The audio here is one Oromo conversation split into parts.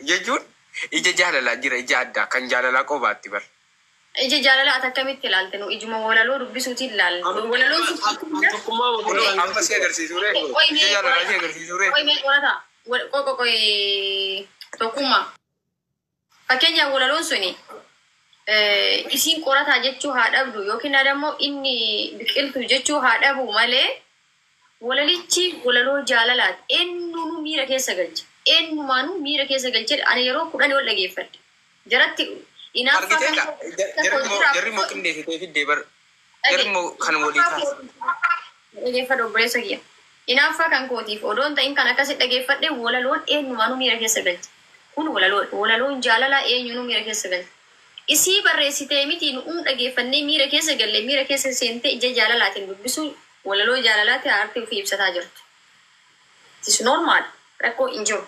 jechuun ija jaalalaa jira ija addaa kan jaalalaa qobaatti bar. Ija jaalalaa akkamitti ilaalte nu ijuma walaloo dubbisuuti ilaalle. Walaloo amma si agarsiisu ree. Ija jaalalaa si agarsiisu ree. Qoy qorata. Qoy tokkummaa. Fakkeenyaaf walaloon suni isiin qorataa jechuu haa dhabdu yookiin ammoo inni biqiltuu jechuu haa dhabu malee walalichi walaloo jaalalaati. Eenyuunu miira keessa galche. Eenyumaanuu miira keessa galche. Ani yeroo 10 ol dhageeffadhe. Jaratti inaafaa jarri moo qindeessitee fiddee bar. Jarri moo kan walii taasisu. Dhageeffadhe obboleessa kiyya. Inaafaa kan kootiif odoon ta'in kan akkasitti dhageeffadhe walaloon eenyumaanuu miira keessa galche. Kun walaloon jaalalaa eenyuunu miira keessa galche. Isii barreessitee miti nuun dhageeffannee miira keessa galle miira keessa seentee ija jaalalaatiin dubbisu walaloo jaalalaatti aartii ofii ibsataa jirtu. It's normal. Rakkoo hin jiru.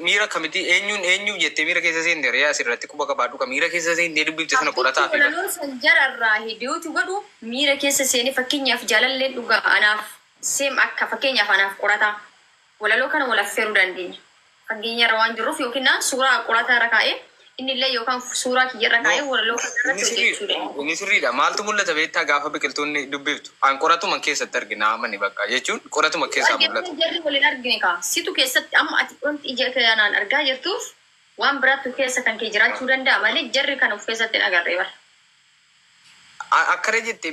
Miira kamiti eenyuu jettee miira keessa seentee re'aa asirratti quba qabaadhu ka miira keessa seentee dubbifte sana qorataa fi walaloo san jararraa hidiyooti godhu miira keessa seenee fakkeenyaaf jaalalleen dhugaa anaaf seem akka fakkeenyaaf anaaf qorataa walaloo kana wal affeeruu dandeenya. Fakkeenyarra waan jiruuf yookiin suuraa qorataa irra kaa'ee inni illee yookaan suuraa kiyyarra kaa'ee walaloo kana irratti hojjechuudha. Inni sirriidha. Maaltu mul'ata beektaa gaafa biqiltoonni dubbiftu? An qoratuma keessatti argina amani bakka jechuun qoratuma keessaa mul'ata. Jarri waliin argine kaa situ keessatti amma ati wanti ija kanaan argaa jirtuuf waan biraattu keessa kan kee jiraachuu danda'a malee jarri kan of keessatti hin agarree bara. Akkana jettee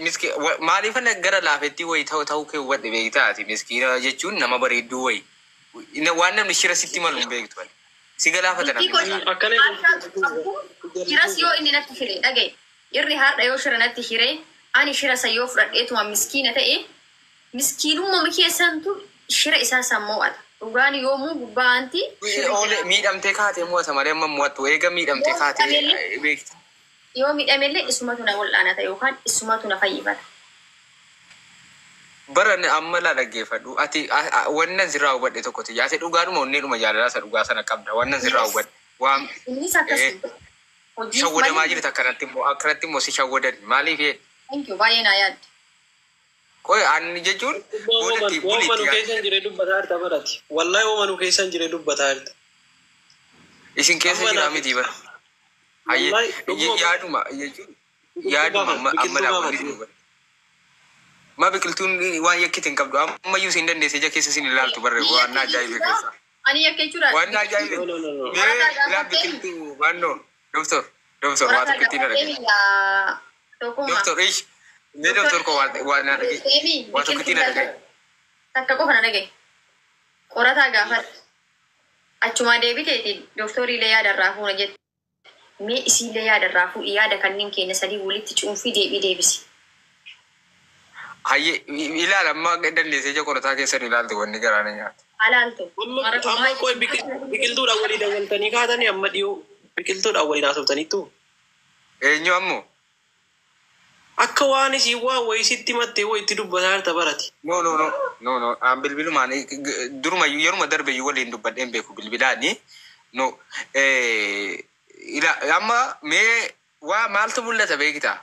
maaliif gara laafetti wayi ta'uu kee hubadhe beektaati miskiina jechuun nama bareedduu wayi. Waan namni shira sitti malu hin beektu. Si galaafatan shiras yoo inni natti shire dhagaye irri haadha yoo shira natti shire ani shira sa yoo fudhadheetuma miskiina ta'e miskiinummaa keessantu shira isaa sammo'ata. Dhugaan yoomuu gubbaanti miidhamtee kaatee mo'ata malee amma mo'attu eega miidhamtee kaatee beekta. Yoo miidhamellee isumatu na wal'aanata yookaan isumatu na fayyifata. Baran amma la dhaggeeffadhu ati wannan sirraa hubadhe tokkotti yaase dhugaadhuma onneedhuma jaalalaa isa dhugaa sana qabda wannan sirraa hubadhe waan shawwadamaa jirta akkanatti immoo si shawwadan maaliif jedhe. Thank you baay'ee naa yaadde. Qoy ani jechuun boodatti bulitti keessan jiree dubbataa jirta barati wallahi woomanu keessan jiree dubbataa jirta. Isin keessa jira miti bara. Yaaduma jechuun yaaduma amma laa ma biqiltuun waan yakkitiin qabdu ammayyuu siin dandeesse ija keessa siin ilaaltu barre waan ajaa'ibee keessa. Ani yakka jechuudha. Waan ajaa'ibee. Ilaa biqiltuu waannoo doktor waa tokkittiin argina. Doktor ish mee doktor koo waan argee waa tokkittiin argee. Takka qofa na dhagaye. Qorataa gaafadha. Achumaa deebiteetiin doktoriilee yaadarraa fuuna jette. Mee isiilee yaadarraa fuudhi yaada kanneen keenya sadii walitti cuunfii deebisi. Haye ilaala amma dandeessee ija qorataa keessan ilaalte wanni garaana nyaata. Alaaltu. Amma qoy biqiltuudhaan walii dawwaltanii kaatanii amma dhiyoo biqiltuudhaan walii naasoftaniittu. Eenyu ammoo? Akka waan isii waa wayisitti mattee wayitti dubbataa jirta barati. No. An bilbilumaan durumayyuu yeruma darbeyyuu waliin dubbadheen beeku bilbilaani. No. Amma mee waa maaltu mul'ata beektaa?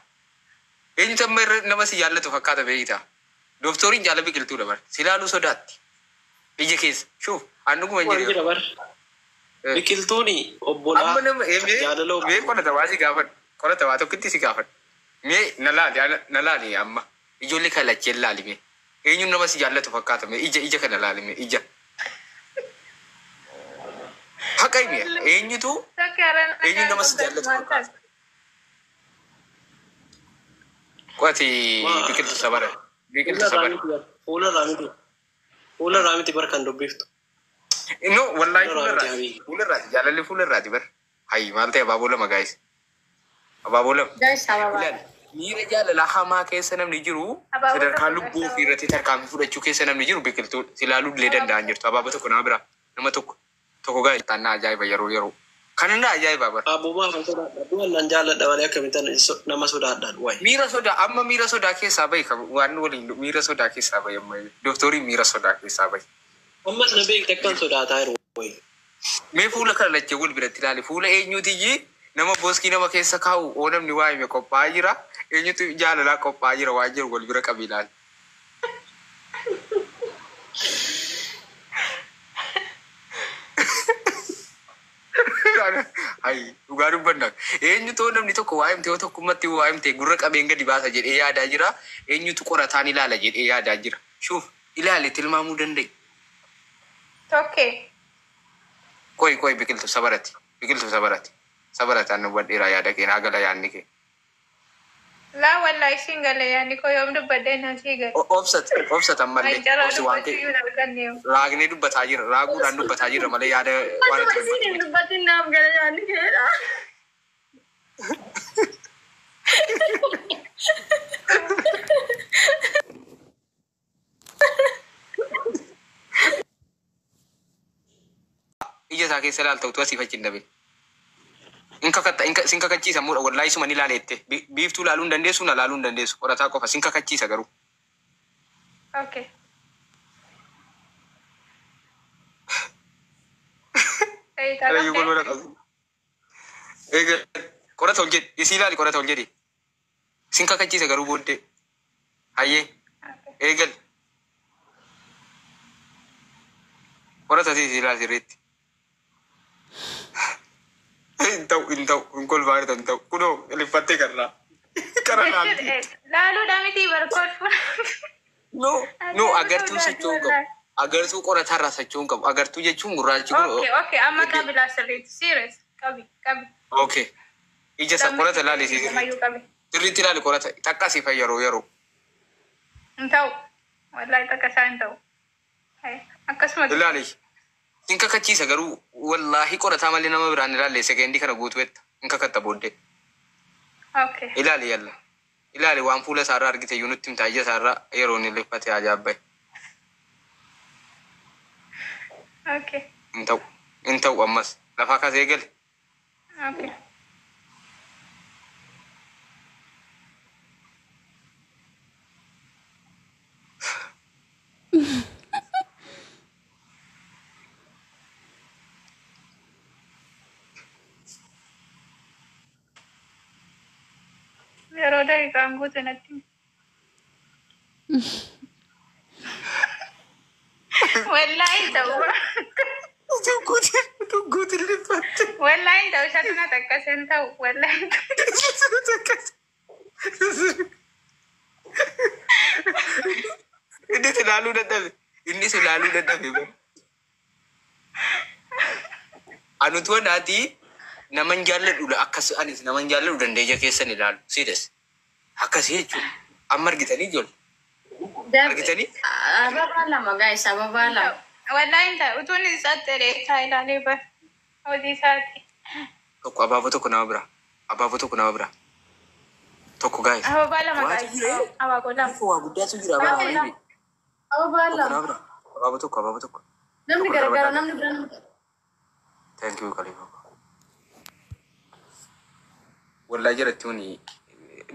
Eenyu tamma irra nama si jaallatu fakkaata beektaa? Doktoriin jaala biqiltuu dabar. Si ilaaluu sodaatti. Ija keessa. Shuuf. Annuguma hin jiru. Biqiltuuni obbolaa jaalaloo. Mee qolata waa si gaafadhu. Qolata waa tokkitti si gaafadhu. Mee na laali amma. Ijoollee kalacheen laali mee. Eenyu nama si jaallatu fakkaata mee ija kana laali mee ija. Haqa himi eenyutu eenyu nama si jaallatu fakkaata. Qoati biqiltuu sabara. Biqiltuu sabara. Fuula raamiti bar kan dubbiftu. No, wallahi fuula raati. Jaalalli fuula raati bar. Hayi maal ta'e abaaboo lama gaayis. Abaaboo lama. Miira jaalalaa hamaa keessa namni jiru sadarkaa lubbuu ofii irratti tarkaanfii fudhachuu keessa namni jiru biqiltuu silaaluu illee danda'an jirtu. Abaaboo tokko nama bira nama tokko gaayis. Taannaa ajaa'iba yeroo. Kanana ajaa'iba bar. Abubuwaan kan sodaadha. Duwwaan jaaladha malee akkamitti nama sodaadhaan wayi. Miira sodaa amma miira sodaa keessaa bahi waan waliin miira sodaa keessaa bahi amma doktoriin miira sodaa keessaa bahi. Ammas na beekte akkan sodaataa jiru wayi. Mee fuula kana lachee wal biratti ilaali fuula eenyuutiyyi nama booskii nama keessa kaa'u oo namni waa hime qophaa'aa jira eenyutu jaalalaa qophaa'aa jira waan jiru wal bira qabi ilaali. Hai dhugaa dubbanna. Eenyutu namni tokko waa himte yoo tokkummatti waa himte gurra qabeen gadi baasa jedhee yaadaa jira. Eenyutu qorataan ilaala jedhee yaadaa jira. Shuuf ilaale tilmaamuu danda'i. Tokkee. Koy biqiltuu sabarati. Biqiltuu sabarati. Sabarataan nu wadheeraa yaada kee naa gala yaadni kee. Laa wallahi siin gala yaadni koo yoom dubbadhee na sii gala. Obsat ammallee. Obsi waan ta'e. Raagni dubbataa jira. Raaguudhaan dubbataa jira malee yaada waan itti Siin dubbatiin naaf gala yaadni keedha. ija isaa keessa ilaalta utuu asii fachiin dhabe. Sin kakachiisa muudha wallahi suma ni ilaaleette. Biiftuu laaluu hin dandeessu na laaluu hin dandeessu. Qorataa qofa sin kakachiisa garuu. Okay. Qorata ol jedhi. Isii ilaali qorata ol jedhi. Sin kakachiisa garuu booddee. Hayyee. Eegal. Qorata isii ilaali sirriitti. Intau, kolfaa irra intau. Kunoo lifattee karraa. Laaluudha miti barkoodfu. No, agartuu socho'uu qabu. Agartuu qoratarraa socho'uu qabu. Agartuu jechuun gurraachi kun. Okay, amma qabilaa sirriitti. Serious. Qabi. Okay. Ija isa qorata ilaali sirriitti ilaali qorata. Takka asii fayyaroo yeroo. Hin ta'u. Wallahi takka isaa hin ta'u. Akkasumatti. Ilaali. Sin kakachiisa garuu wallahi qorataa malee nama biraan ilaalle sekeendii kana guutuu etta. Hin kakatta booddee. Okay. Ilaali yalla. Ilaali waan fuula isaarraa argite iyyuu nutti himta ija isaarraa yeroo inni liffate ajaa'ibbaye. Okay. Hin ta'u ammas. Lafaa kasee gale. Okay. Yeroo daqiiqaan guute natti. Wallahi ta'u. Guutiin lifatte. Wallahi ta'u shakkina takkas hin ta'u. Wallahi Innis ilaaluu dadhabe. Anutu naati naman jaalladhudha akkas anis naman jaalladhu dandeeja keessan ilaalu. Siidas. Akkasii jechuudha. Amma argitanii jiru. Argitanii? Ababaa lama guys, ababaa lama. wallahi ta'u utuun isaatti reetaa ilaalee bar hojii isaati. Tokko abaaboo tokko nama bira. Abaaboo tokko nama bira. Tokko gaa'is. Ababaa lama gaa'is. Abaaboo lama. Waa guddaatu jira abaaboo lama. Ababaa lama. Abaaboo tokko. Namni gargaara namni bira. Thank you Khalifa. Wallahi jiratti huni.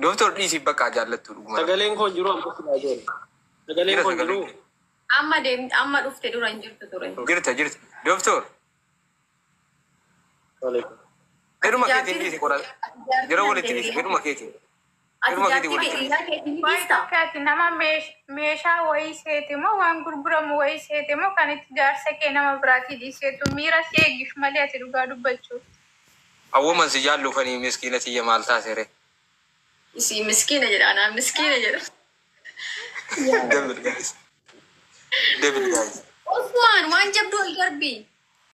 Doktor dhiisii bakka jaallattu dhuguma. Sagaleen koo jiru amma silaa jiru. Sagaleen koo jiru. Amma dhufte dura hin jirtu ture. Jirta. Doktor. Waalaikum. Eduma keetiin dhiisii qorata. Yeroo walitti dhiisii eduma keetiin. Bakkaati nama meeshaa wayii seete moo waan gurguramu wayii seete moo kan itti jaarsa kee nama biraatii dhiiseetu miira si eeggif malee ati dhugaa dubbachuu. Awwaman si jaallufanii miskiina tiyya maal taasere. Isi miskiina jedha anaa miskiina jedha. David guys. Osman waan jabdu al garbii.